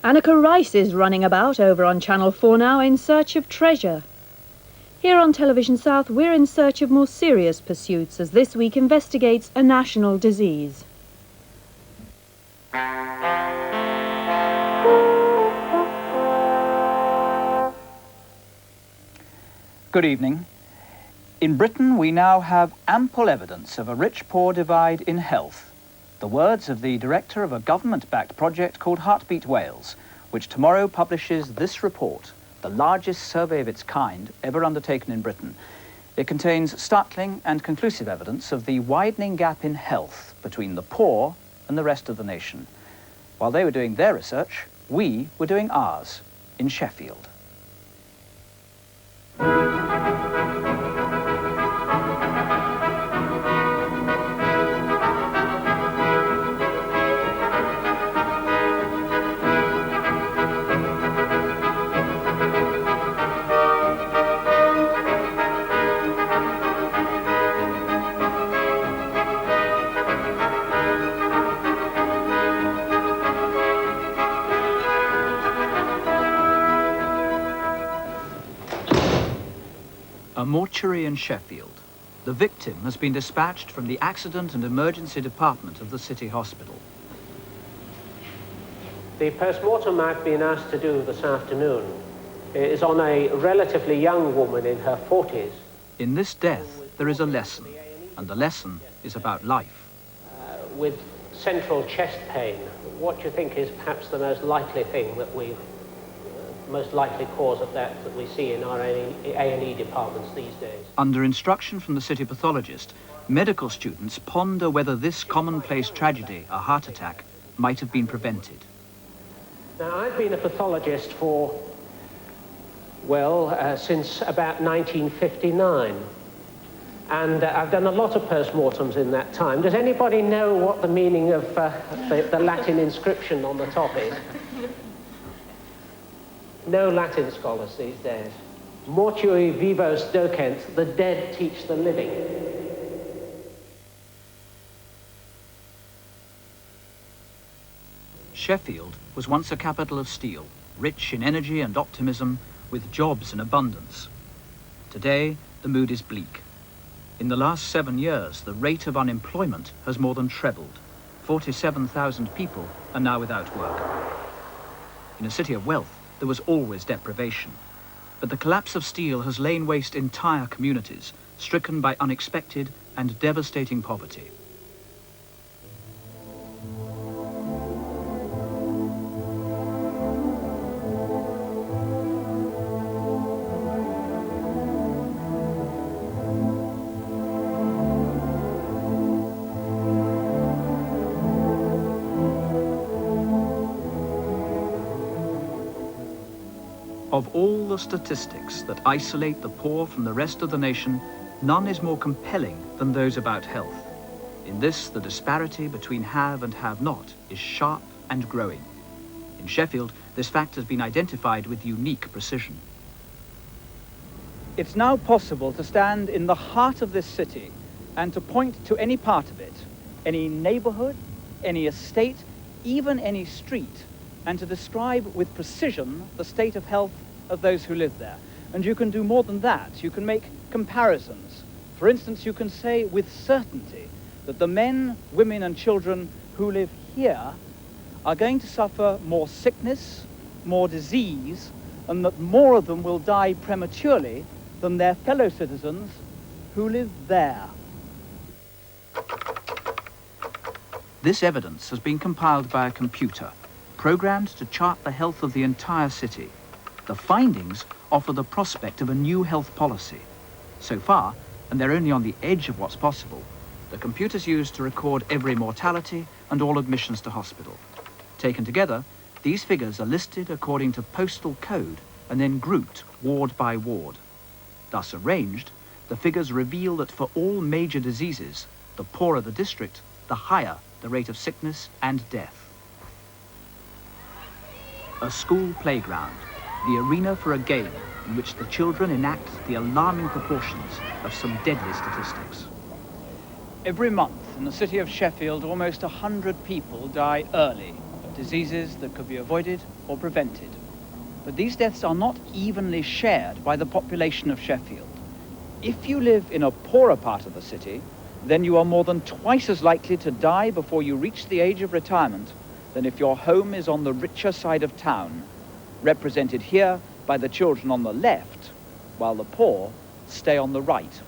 Anneka Rice is running about over on Channel 4 now in search of treasure. Here on Television South, we're in search of more serious pursuits as this week investigates a national disease. Good evening. In Britain, we now have ample evidence of a rich-poor divide in health. The words of the director of a government-backed project called Heartbeat Wales, which tomorrow publishes this report, the largest survey of its kind ever undertaken in Britain. It contains startling and conclusive evidence of the widening gap in health between the poor and the rest of the nation. While they were doing their research, we were doing ours in Sheffield. A mortuary in Sheffield. The victim has been dispatched from the Accident and Emergency Department of the City Hospital. The post-mortem I've been asked to do this afternoon is on a relatively young woman in her 40s. In this death, there is a lesson, and the lesson is about life. With central chest pain. What do you think is perhaps the most likely thing that most likely cause of death that we see in our A&E departments these days? Under instruction from the city pathologist, medical students ponder whether this commonplace tragedy, a heart attack, might have been prevented. Now, I've been a pathologist for, since about 1959. And I've done a lot of post-mortems in that time. Does anybody know what the meaning of the Latin inscription on the top is? No Latin scholars these days. Mortui vivos docent, the dead teach the living. Sheffield was once a capital of steel, rich in energy and optimism, with jobs in abundance. Today, the mood is bleak. In the last 7 years, the rate of unemployment has more than trebled. 47,000 people are now without work. In a city of wealth, there was always deprivation. But the collapse of steel has lain waste entire communities, stricken by unexpected and devastating poverty. Of all the statistics that isolate the poor from the rest of the nation, none is more compelling than those about health. In this, the disparity between have and have-not is sharp and growing. In Sheffield, this fact has been identified with unique precision. It's now possible to stand in the heart of this city and to point to any part of it, any neighborhood, any estate, even any street, and to describe with precision the state of health of those who live there. And you can do more than that. You can make comparisons. For instance, you can say with certainty that the men, women and children who live here are going to suffer more sickness, more disease, and that more of them will die prematurely than their fellow citizens who live there. This evidence has been compiled by a computer, programmed to chart the health of the entire city. The findings offer the prospect of a new health policy. So far, and they're only on the edge of what's possible, the computers used to record every mortality and all admissions to hospital. Taken together, these figures are listed according to postal code and then grouped ward by ward. Thus arranged, the figures reveal that for all major diseases, the poorer the district, the higher the rate of sickness and death. A school playground, the arena for a game in which the children enact the alarming proportions of some deadly statistics. Every month in the city of Sheffield, almost 100 people die early diseases that could be avoided or prevented. But these deaths are not evenly shared by the population of Sheffield. If you live in a poorer part of the city, then you are more than twice as likely to die before you reach the age of retirement than if your home is on the richer side of town, represented here by the children on the left, while the poor stay on the right.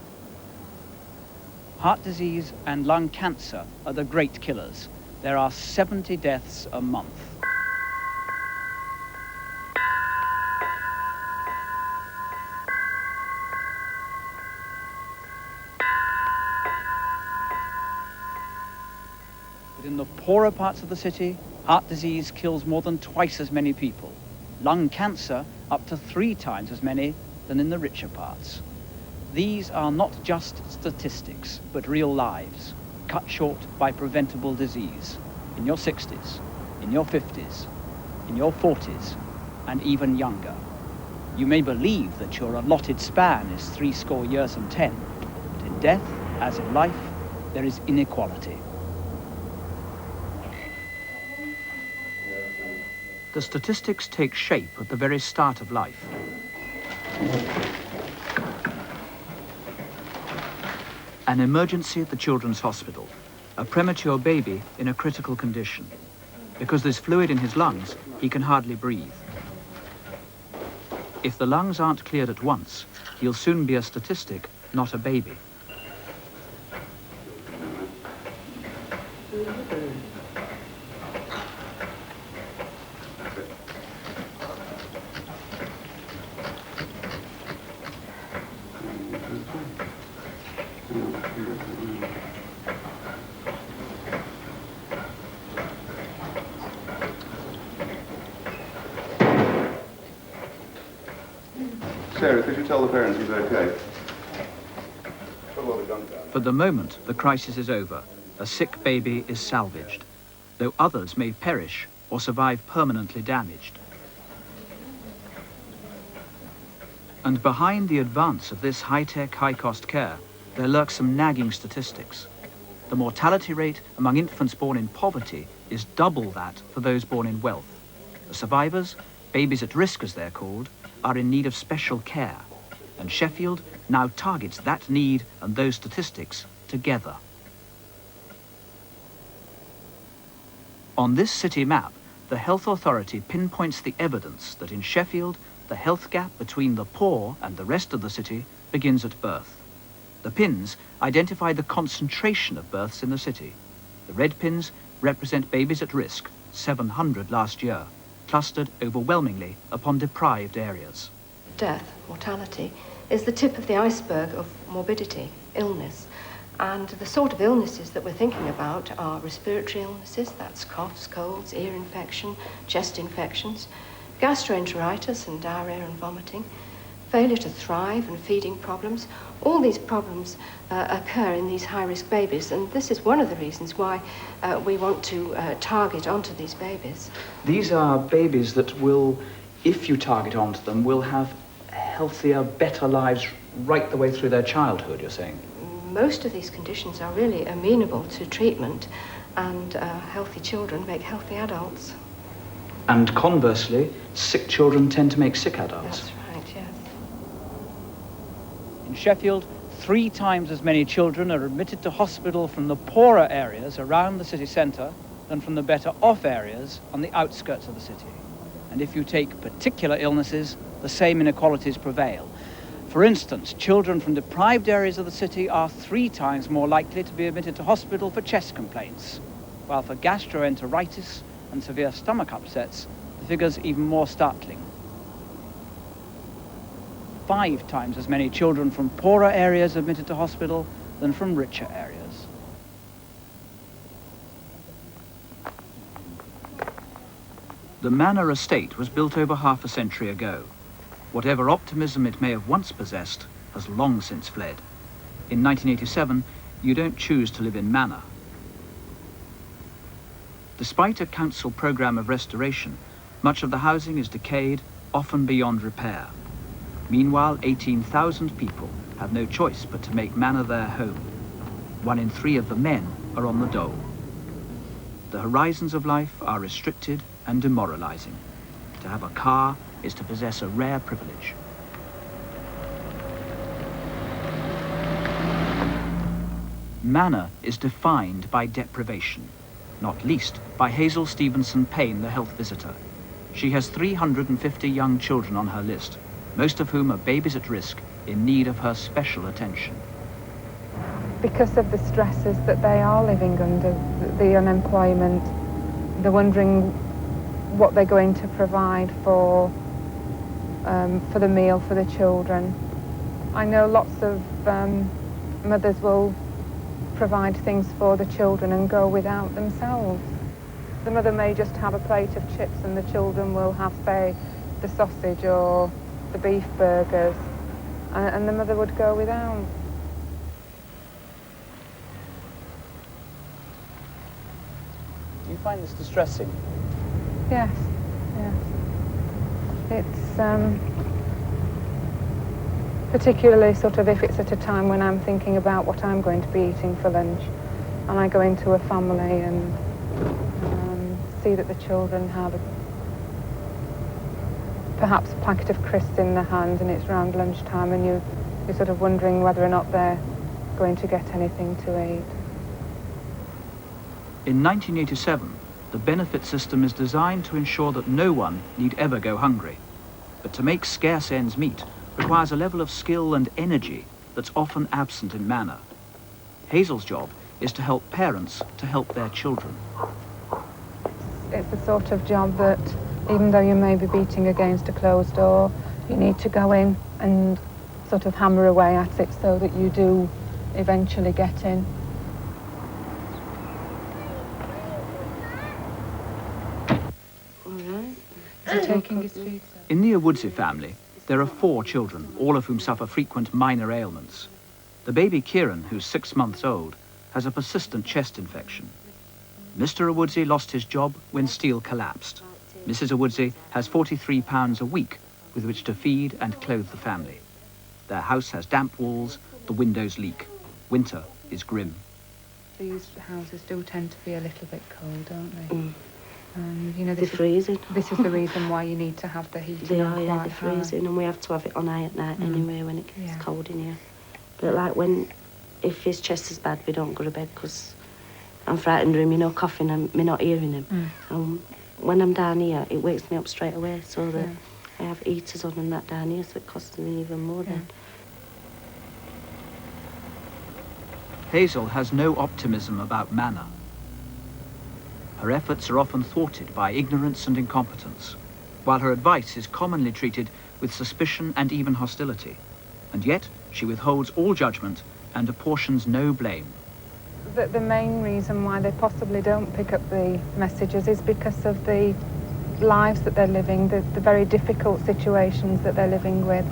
Heart disease and lung cancer are the great killers. There are 70 deaths a month. But in the poorer parts of the city, heart disease kills more than twice as many people. Lung cancer up to 3 times as many than in the richer parts. These are not just statistics, but real lives, cut short by preventable disease, in your 60s, in your 50s, in your 40s, and even younger. You may believe that your allotted span is 70 years, but in death, as in life, there is inequality. The statistics take shape at the very start of life. An emergency at the Children's Hospital. A premature baby in a critical condition. Because there's fluid in his lungs, he can hardly breathe. If the lungs aren't cleared at once, he'll soon be a statistic, not a baby. Sarah, could you tell the parents he's okay? For the moment, the crisis is over. A sick baby is salvaged, though others may perish or survive permanently damaged. And behind the advance of this high-tech, high-cost care, there lurk some nagging statistics. The mortality rate among infants born in poverty is double that for those born in wealth. The survivors, babies at risk as they're called, are in need of special care, and Sheffield now targets that need and those statistics together. On this city map, the Health Authority pinpoints the evidence that in Sheffield, the health gap between the poor and the rest of the city begins at birth. The pins identify the concentration of births in the city. The red pins represent babies at risk, 700 last year, clustered overwhelmingly upon deprived areas. Death, mortality, is the tip of the iceberg of morbidity, illness. And the sort of illnesses that we're thinking about are respiratory illnesses, that's coughs, colds, ear infection, chest infections, gastroenteritis and diarrhea and vomiting, failure to thrive and feeding problems. All these problems occur in these high-risk babies, and this is one of the reasons why we want to target onto these babies. These are babies that will, if you target onto them, will have healthier, better lives right the way through their childhood, you're saying? Most of these conditions are really amenable to treatment, and healthy children make healthy adults. And conversely, sick children tend to make sick adults. That's right, yes. In Sheffield, 3 times as many children are admitted to hospital from the poorer areas around the city centre than from the better off areas on the outskirts of the city. And if you take particular illnesses, the same inequalities prevail. For instance, children from deprived areas of the city are 3 times more likely to be admitted to hospital for chest complaints, while for gastroenteritis and severe stomach upsets, the figure's even more startling. 5 times as many children from poorer areas admitted to hospital than from richer areas. The Manor estate was built over half a century ago. Whatever optimism it may have once possessed has long since fled. In 1987, you don't choose to live in Manor. Despite a council programme of restoration, much of the housing is decayed, often beyond repair. Meanwhile, 18,000 people have no choice but to make Manor their home. 1 in 3 of the men are on the dole. the horizons of life are restricted and demoralizing. To have a car is to possess a rare privilege. Manor is defined by deprivation, not least by Hazel Stevenson Payne, the health visitor. She has 350 young children on her list, most of whom are babies at risk in need of her special attention. Because of the stresses that they are living under, the unemployment, they're wondering what they're going to provide for the meal for the children. I know lots of mothers will provide things for the children and go without themselves. The mother may just have a plate of chips and the children will have, say, the sausage or the beef burgers, and the mother would go without. You find this distressing? Yes, yes. It's particularly sort of if it's at a time when I'm thinking about what I'm going to be eating for lunch, and I go into a family and see that the children have perhaps a packet of crisps in their hand and it's around lunchtime, and you're sort of wondering whether or not they're going to get anything to eat. In 1987, the benefit system is designed to ensure that no one need ever go hungry. But to make scarce ends meet requires a level of skill and energy that's often absent in Manor. Hazel's job is to help parents to help their children. It's the sort of job that, even though you may be beating against a closed door, you need to go in and sort of hammer away at it so that you do eventually get in. Taking his food. In the Awoodsey family, there are 4 children, all of whom suffer frequent minor ailments. The baby Kieran, who's 6 months old, has a persistent chest infection. Mr. Awoodsey lost his job when steel collapsed. Mrs. Awoodsey has £43 a week with which to feed and clothe the family. Their house has damp walls, the windows leak. Winter is grim. These houses do tend to be a little bit cold, don't they? Mm. You know, They're freezing. This is the reason why you need to have the heating. They are, yeah, quite they're freezing, and we have to have it on high at night anyway when it gets Yeah. cold in here. But like if his chest is bad, we don't go to bed because I'm frightened of him, you know, coughing and me not hearing him. When I'm down here, it wakes me up straight away, so that I have heaters on and that down here, so it costs me even more then. Hazel has no optimism about Manor. Her efforts are often thwarted by ignorance and incompetence, while her advice is commonly treated with suspicion and even hostility. And yet, she withholds all judgment and apportions no blame. The main reason why they possibly don't pick up the messages is because of the lives that they're living, the very difficult situations that they're living with.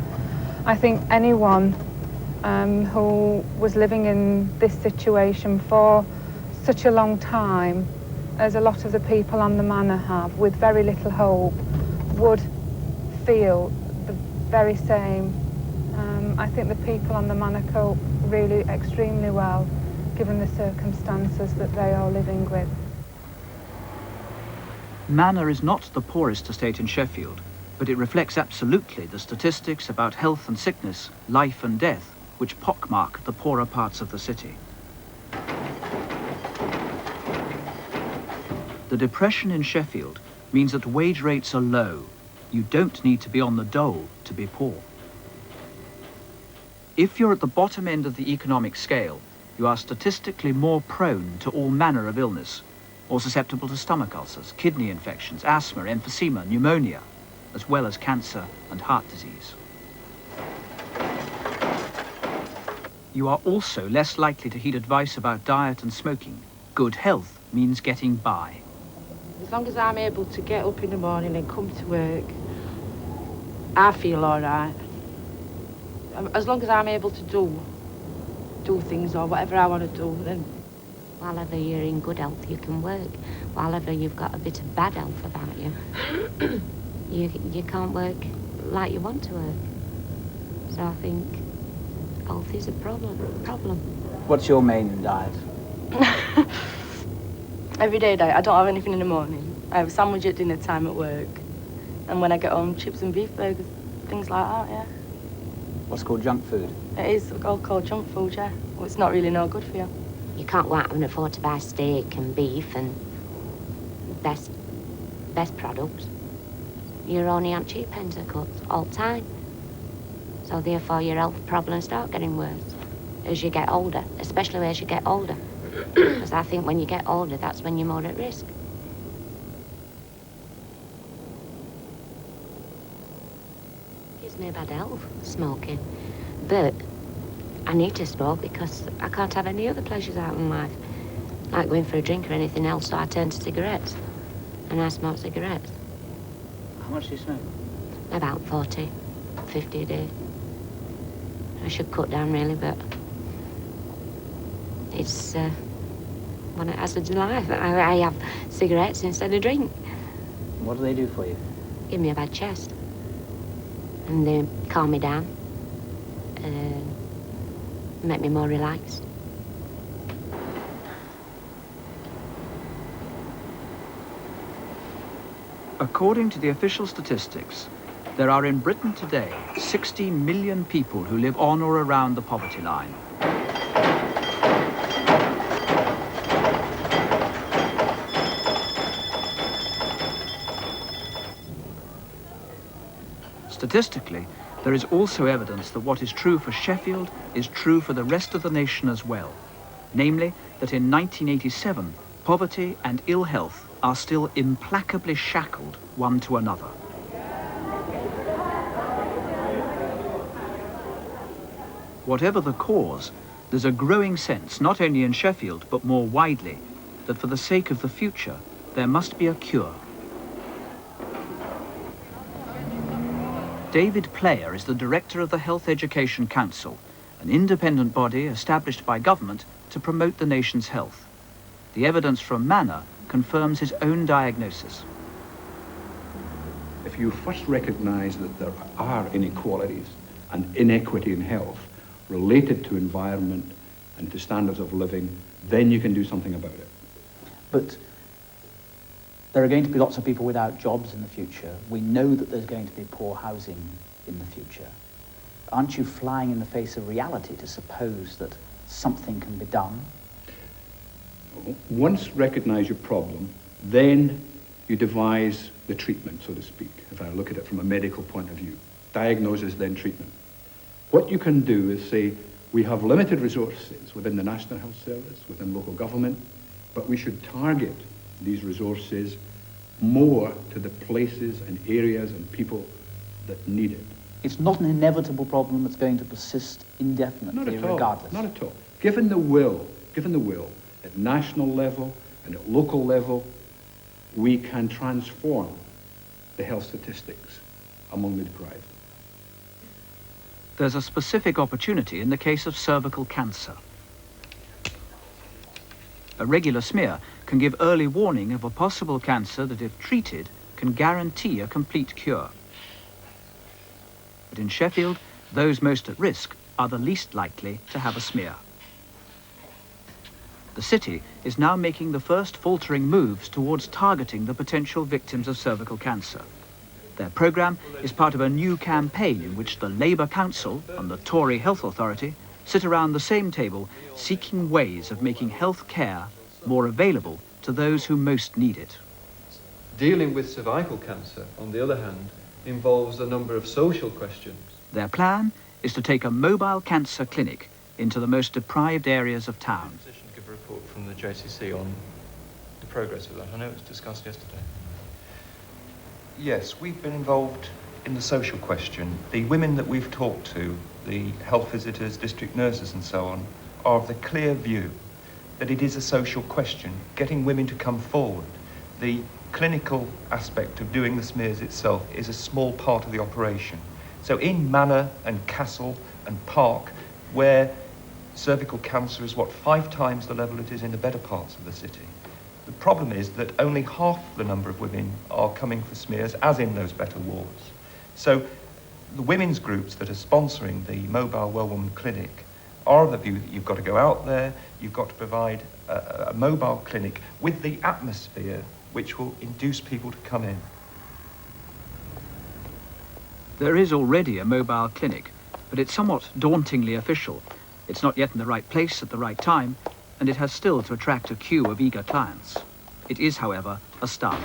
I think anyone who was living in this situation for such a long time, as a lot of the people on the manor have, with very little hope, would feel the very same. I think the people on the manor cope really extremely well, given the circumstances that they are living with. Manor is not the poorest estate in Sheffield, but it reflects absolutely the statistics about health and sickness, life and death, which pockmark the poorer parts of the city. The depression in Sheffield means that wage rates are low. You don't need to be on the dole to be poor. If you're at the bottom end of the economic scale, you are statistically more prone to all manner of illness, or susceptible to stomach ulcers, kidney infections, asthma, emphysema, pneumonia, as well as cancer and heart disease. You are also less likely to heed advice about diet and smoking. Good health means getting by. As long as I'm able to get up in the morning and come to work, I feel all right. As long as I'm able to do things or whatever I want to do, then... While ever you're in good health, you can work. While ever you've got a bit of bad health about you, you can't work like you want to work. So I think health is a problem. What's your main diet? Every day, I don't have anything in the morning. I have a sandwich at dinner time at work. And when I get home, chips and beef burgers, things like that, yeah. What's called junk food? It is all called junk food, yeah. Well, it's not really no good for you. You can't go out and afford to buy steak and beef and best products. You're only on cheap ends of cuts all the time. So therefore your health problems start getting worse as you get older, especially as you get older. Because I think when you get older, that's when you're more at risk. Gives me a bad health, smoking. But I need to smoke because I can't have any other pleasures out in life, like going for a drink or anything else, so I turn to cigarettes. And I smoke cigarettes. How much do you smoke? About 40, 50 a day. I should cut down really, but it's one of the hazards of life. I have cigarettes instead of drink. What do they do for you? Give me a bad chest. And they calm me down. Make me more relaxed. According to the official statistics, there are in Britain today 16 million people who live on or around the poverty line. Statistically, there is also evidence that what is true for Sheffield is true for the rest of the nation as well. Namely, that in 1987, poverty and ill health are still implacably shackled one to another. Whatever the cause, there's a growing sense, not only in Sheffield, but more widely, that for the sake of the future, there must be a cure. David Player is the director of the Health Education Council, an independent body established by government to promote the nation's health. The evidence from Manor confirms his own diagnosis. If you first recognise that there are inequalities and inequity in health related to environment and to standards of living, then you can do something about it. But there are going to be lots of people without jobs in the future. We know that there's going to be poor housing in the future. Aren't you flying in the face of reality to suppose that something can be done? Once recognise your problem, then you devise the treatment, so to speak, if I look at it from a medical point of view. Diagnosis, then treatment. What you can do is say, we have limited resources within the National Health Service, within local government, but we should target these resources more to the places and areas and people that need it. It's not an inevitable problem that's going to persist indefinitely, regardless. Not at all. Given the will, at national level and at local level, we can transform the health statistics among the deprived. There's a specific opportunity in the case of cervical cancer. A regular smear can give early warning of a possible cancer that, if treated, can guarantee a complete cure. But in Sheffield, those most at risk are the least likely to have a smear. The city is now making the first faltering moves towards targeting the potential victims of cervical cancer. Their programme is part of a new campaign in which the Labour Council and the Tory Health Authority sit around the same table seeking ways of making health care more available to those who most need it. Dealing with cervical cancer, on the other hand, involves a number of social questions. Their plan is to take a mobile cancer clinic into the most deprived areas of town. To give a report from the JCC on the progress of that. I know it was discussed yesterday. Yes, we've been involved in the social question. The women that we've talked to, the health visitors, district nurses and so on, are of the clear view that it is a social question, getting women to come forward. The clinical aspect of doing the smears itself is a small part of the operation. So in Manor and Castle and Park, where cervical cancer is 5 times the level it is in the better parts of the city, the problem is that only half the number of women are coming for smears, as in those better wards. So the women's groups that are sponsoring the Mobile Well Woman Clinic are of the view that you've got to go out there, you've got to provide a mobile clinic with the atmosphere which will induce people to come in. There is already a mobile clinic, but it's somewhat dauntingly official. It's not yet in the right place at the right time, and it has still to attract a queue of eager clients. It is, however, a start.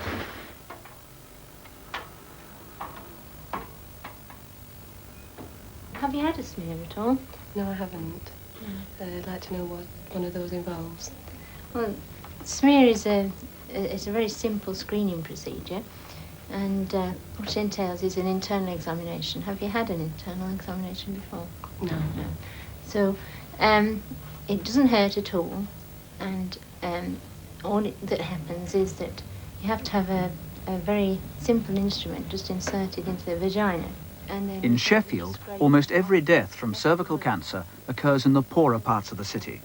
Have you had a smear at all? No, I haven't. I'd like to know what one of those involves. Well, smear is a very simple screening procedure, and what it entails is an internal examination. Have you had an internal examination before? No. No. So it doesn't hurt at all, and all that happens is that you have to have a very simple instrument just inserted into the vagina. And then In Sheffield, almost every death from cervical cancer occurs in the poorer parts of the city.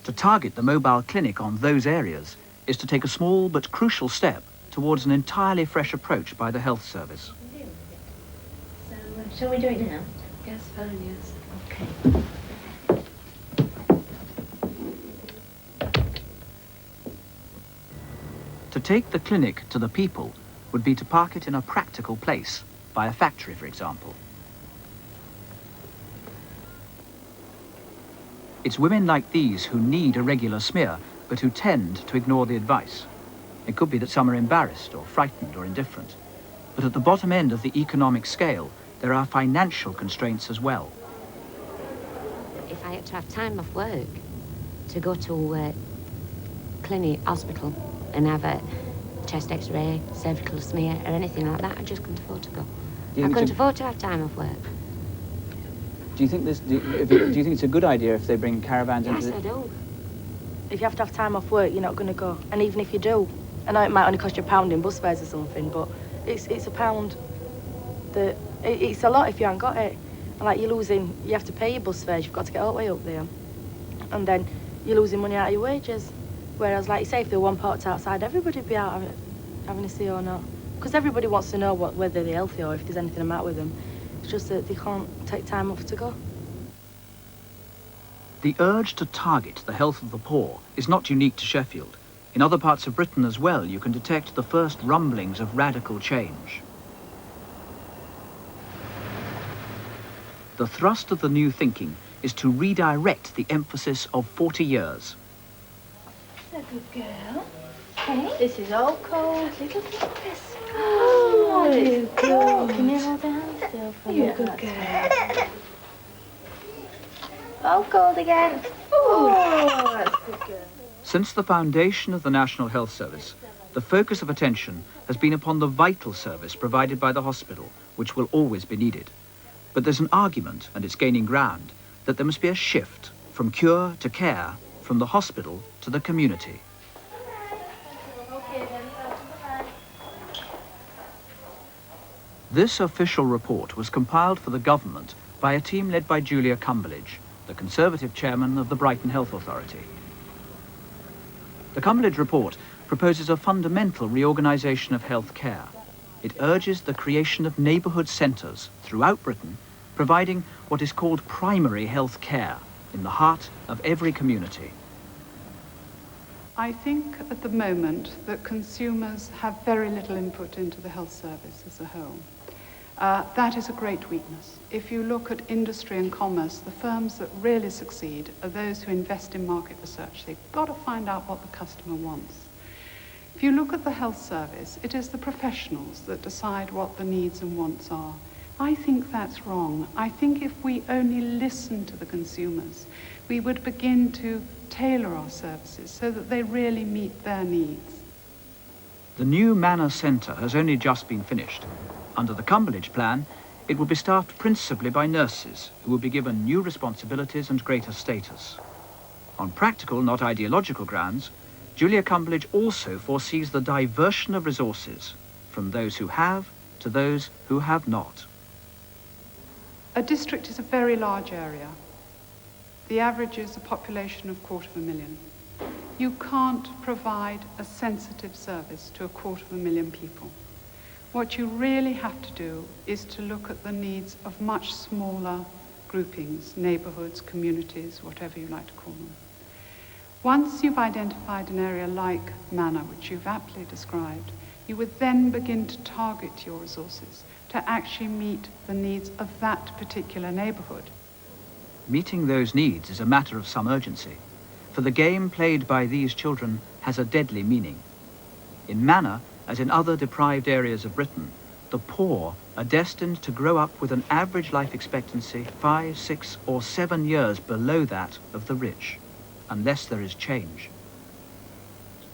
To target the mobile clinic on those areas is to take a small but crucial step towards an entirely fresh approach by the health service. So shall we do it now? Yes, fine, yes. Okay. To take the clinic to the people would be to park it in a practical place, by a factory, for example. It's women like these who need a regular smear, but who tend to ignore the advice. It could be that some are embarrassed or frightened or indifferent. But at the bottom end of the economic scale, there are financial constraints as well. If I had to have time off work to go to clinic, hospital, and have a chest x-ray, cervical smear, or anything like that, I just couldn't afford to go. I couldn't afford to have time off work. Do you think do you think it's a good idea if they bring caravans into the... Yes, I do. If you have to have time off work, you're not going to go. And even if you do, I know it might only cost you £1 in bus fares or something, but it's £1 that... It's a lot if you haven't got it. And like you have to pay your bus fares, you've got to get all the way up there. And then you're losing money out of your wages. Whereas, like you say, if there were one parked outside, everybody would be out having a see or not. Because everybody wants to know whether they're healthy or if there's anything the matter with them. It's just that they can't take time off to go. The urge to target the health of the poor is not unique to Sheffield. In other parts of Britain as well, you can detect the first rumblings of radical change. The thrust of the new thinking is to redirect the emphasis of 40 years. That's a good girl. Hey, this is all cold. Little Chris. Oh, you good. Can you hold down still for me? You're a good girl. All cold again. Oh, that's a good girl. Since the foundation of the National Health Service, the focus of attention has been upon the vital service provided by the hospital, which will always be needed. But there's an argument, and it's gaining ground, that there must be a shift from cure to care, from the hospital to the community. This official report was compiled for the government by a team led by Julia Cumberledge, the Conservative chairman of the Brighton Health Authority. The Cumberledge report proposes a fundamental reorganisation of health care. It urges the creation of neighbourhood centres throughout Britain, providing what is called primary health care in the heart of every community. I think at the moment that consumers have very little input into the health service as a whole. That is a great weakness. If you look at industry and commerce, the firms that really succeed are those who invest in market research. They've got to find out what the customer wants. If you look at the health service, it is the professionals that decide what the needs and wants are. I think that's wrong. I think if we only listen to the consumers, we would begin to tailor our services so that they really meet their needs. The new Manor Centre has only just been finished. Under the Cumberledge plan, it will be staffed principally by nurses who will be given new responsibilities and greater status. On practical, not ideological grounds, Julia Cumberledge also foresees the diversion of resources from those who have to those who have not. A district is a very large area. The average is a population of 250,000. You can't provide a sensitive service to 250,000 people. What you really have to do is to look at the needs of much smaller groupings, neighbourhoods, communities, whatever you like to call them. Once you've identified an area like Manor, which you've aptly described, you would then begin to target your resources to actually meet the needs of that particular neighbourhood. Meeting those needs is a matter of some urgency, for the game played by these children has a deadly meaning. In Manor, as in other deprived areas of Britain, the poor are destined to grow up with an average life expectancy 5, 6 or 7 years below that of the rich, unless there is change.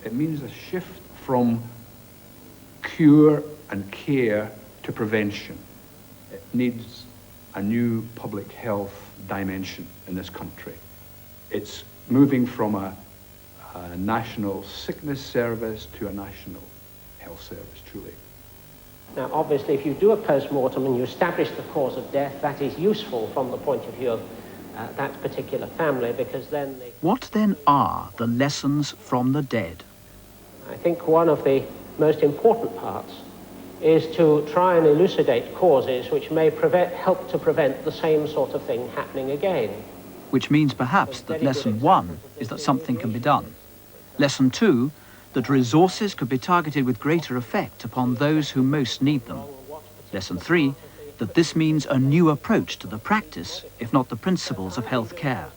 It means a shift from cure and care to prevention. It needs a new public health dimension in this country. It's moving from a national sickness service to a national health service, truly. Now, obviously, if you do a post-mortem and you establish the cause of death, that is useful from the point of view of that particular family, because then What then are the lessons from the dead? I think one of the most important parts is to try and elucidate causes which may help to prevent the same sort of thing happening again. Which means perhaps that lesson 1 is that something can be done. Lesson 2, that resources could be targeted with greater effect upon those who most need them. Lesson 3, that this means a new approach to the practice, if not the principles of health care.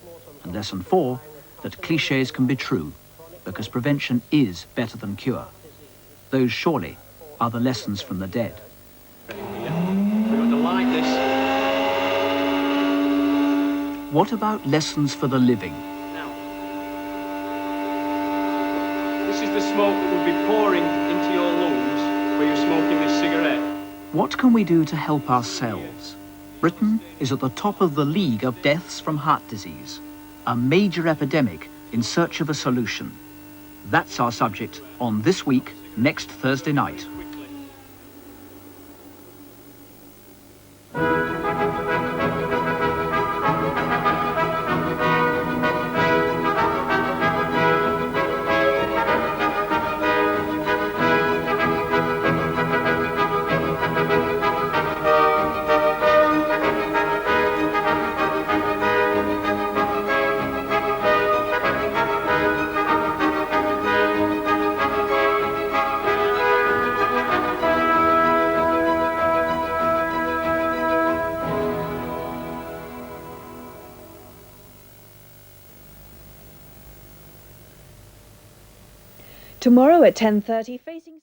And lesson 4, that clichés can be true, because prevention is better than cure. Those surely are the lessons from the dead. We've got to light this. What about lessons for the living? This is the smoke that would be pouring into your lungs where you're smoking this cigarette. What can we do to help ourselves? Britain is at the top of the league of deaths from heart disease, a major epidemic in search of a solution. That's our subject on This Week, next Thursday night. Tomorrow at 10:30, facing